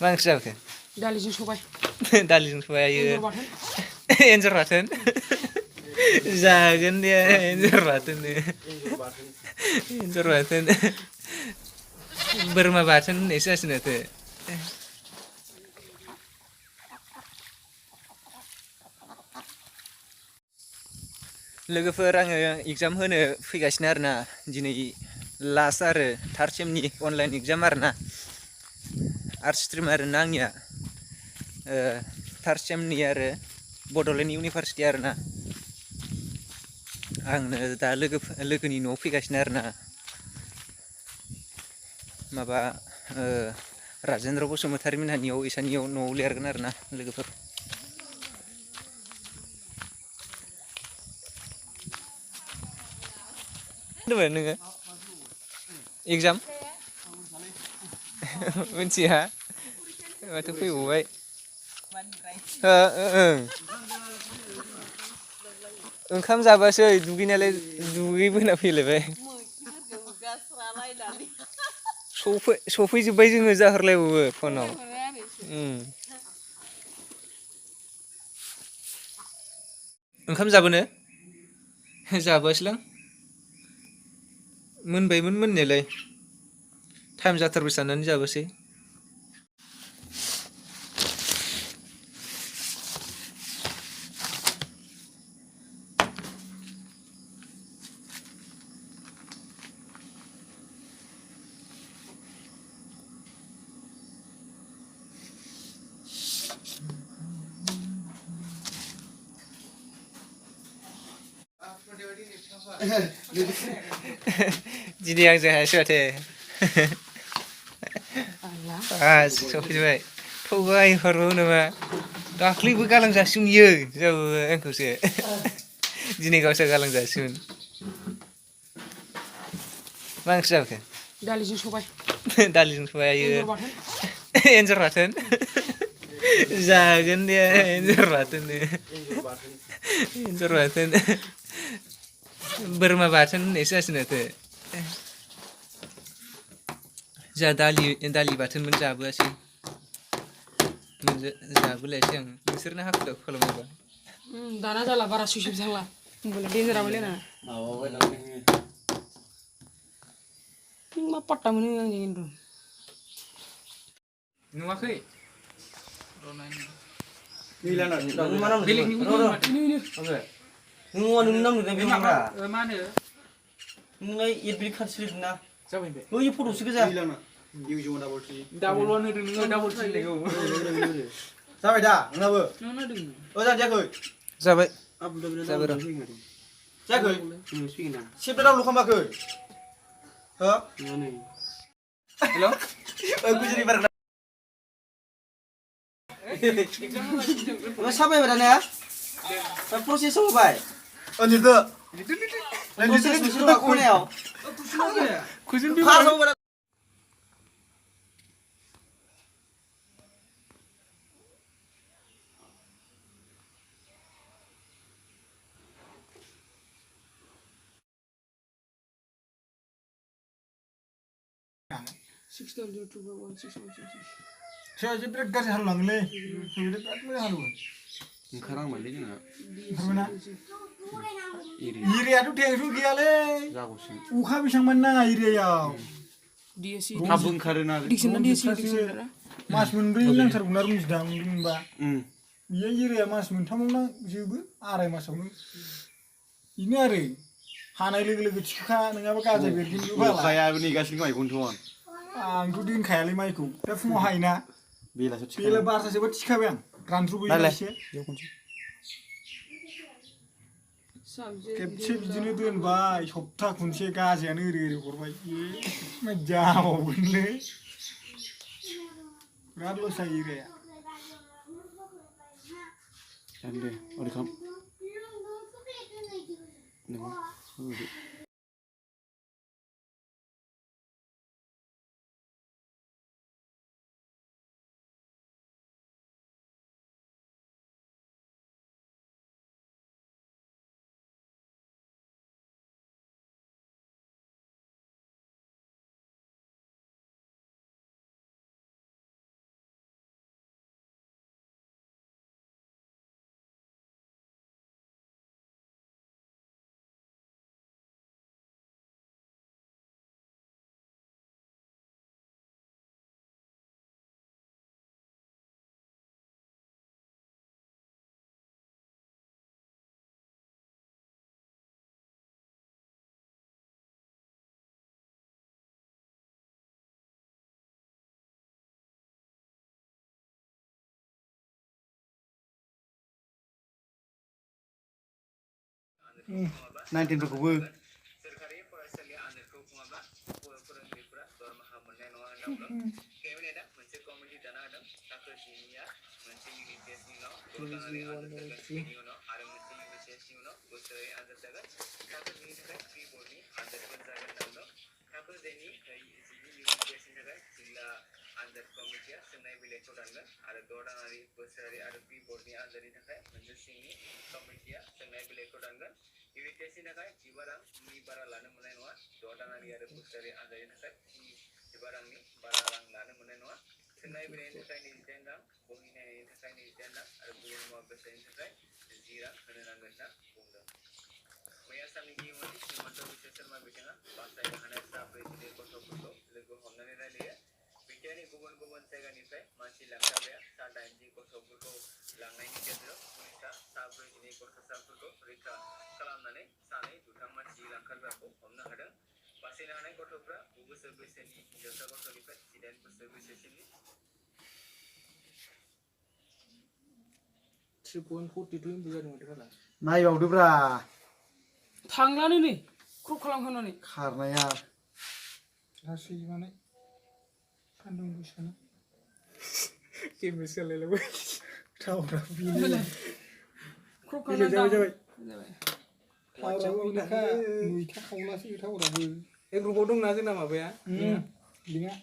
मा ओंख्रि जाखो? दालिजों सबाय। दालिजों सबाय आयो। एन्जर बाथोन। एन्जर बाथोन। जागोन दे एन्जर बाथोन। एन्जर बाथोन। बोरमा बाथोन होननायसो जासिगोन माथो। लोगोफोर आङो एगजाम होनो फैगासिनो आरोना दिनै लास्ट आरो थार्ड सेमनि अनलाइन एगजाम आरोना आर्ट्स स्ट्रिम आरोना आंनिया थार्ड सेमनि आरो बड'लेण्ड इउनिभारसिटि आरोना आंनो दा लोगोनि न'आव फैगासिनो आरोना माबा राजेन्द्र बसुमतारी मोनहानियाव इसानियाव न'आव लिरगोन आरोना लोगोफोर होनदोंमोन नोङो एगजाम मिथिया माथो फैबावबाय ओंखाम जाबासै दुगैनायालाय दुगैबोना फैलायबाय सफैजोब्बाय जोङो जाहरलायबावो फनाव ओंखाम जाबोनो जाबोआसैलां मोनबायमोन मोननायालाय टाइम जाथारबाय साननानै जाबोसै दिनै आंजों हायासै माथो सफैबाय थगायहरबावो नामा दाख्लैबो गालांजासिगोन इयो जाबो आंखौसो दिनै गावसोर गालांजासिगोन मा ओंख्रि जाखो? दालिजों सबाय। दालिजों सबाय आयो। एन्जर बाथोन। एन्जर बाथोन। जागोन दे एन्जर बाथोन। एन्जर बाथोन। बोरमा बाथोन होननायसो जासिगोन माथो जोंहा दालि बाथोनमोन जाबोआसै जाबोलायासै आं नोंसोरनो हाखु दाखु खालामोबा दाना जाला बारा सुइसिब जाला मबाइला देन्जाराबाय लेना मा पाट्टा मोनो आंजों खिन्थु नुवाखै जाबाय sampai berani ya? Proses sampai. Oh itu. Proses mesti aku nih ya. Kusin di mana? Saya aja berat gas halang le, sudah berat le halu. Sekarang balik nggak? Mana? Iri aduh dia rugi ale. Uka bisa mana iri ya? Dia sih. Tabung karena. Di sana dia sih. Mas menteri yang terbenar musdam mbak. Iya iri ya mas menteri mana juga are mas orang. Ini are. Hanai lagi cika nengah apa kaza biar gini juga lah. Kayak ini gasing kau ikut tuan. Angku din kayali maiku. Tapi semua haina. Bila bahasa sebut cika bang. Rantru bu ini sih. Kepsi bijine tuan bay. Hopta kunci kaza ane iri korbai. Majau bunle. Radlo saya iri ya. Ande, orang kam. 19फोरखौबो सोरखारि फरायसालि आनजादखौ खुङाब्ला फोरोंगिरिफोरा दरमाहा मोननाय नङा होनना केबिनेटआ मोनसे committee दाना होदों थाखो 10निया मोनसे इउनिट टेस्टनि उनाव द'दानारि आनजाद जागोन बेनि उनाव आरो मोनसे इउनिट टेस्टनि उनाव बोसोरारि आनजाद जागोन थाखो 2नि थाखाय प्रि बर्डनि आनजादफोर जागोन होनना बुंदों थाखो 10नि इउनिट टेस्टनि थाखाय जिल्ला आनजाद कमिटिया सोंनाय बिलाइखौ दानगोन आरो द'दानारि बोसोरारि आरो प्रि बर्डनि आनजादनि थाखाय मोनसे सिंनि कमिटिया सोंनाय बिलाइखौ दानगोन इउनिट टेस्टनि थाखाय 15 रांनि बारा लानो मोननाय नङा द'दानारि आरो बोसोरारि आनजादनि थाखाय 15 रांनि बारा रां लानो मोननाय नङा सोंनाय बिलाइनि थाखाय 29 रां बहि नायनायनि थाखाय 29 रां आरो गुबुन मुवा बेसादनि थाखाय 10 रां होनो नांगोन होनना बुंदों मैया साननि मंत्रि हिमन्त बिश्व शर्मा बिथाङा बासायनो हानाय सा 44 गथ'फोरखौ लोगो हमनानै रायलायो बिटिआरनि गुबुन गुबुन जायगानिफ्राय मानसि लांखारग्राया सा 80 गथ'फोरखौ लांनायनि गेजेराव पुलिसआ सा 42 गथ'साफोरखौ रैखा खालामनानै सानै दुथां मानसि लांखारग्राखौ हमनो हादों बासायनो हानाय गथ'फ्रा 9 बोसोर बैसोनि हिनजावसा गथ'निफ्राय 18 बोसोर बैसोसिमनि 3.42 एमबि जादों माथो नायबावदोब्रा थांलानो नै क्रप खालामखानानै खारनाया लासै माने सान्दुं गोसाना गेमबो सोलायलायबाय टावारा क्रप बिलाइ जाबाय जाबाय टावाराबो बेनोखा मैथा खावलासो टावाराबो ए ग्रुपाव दंना जोंना माबाया लिंआ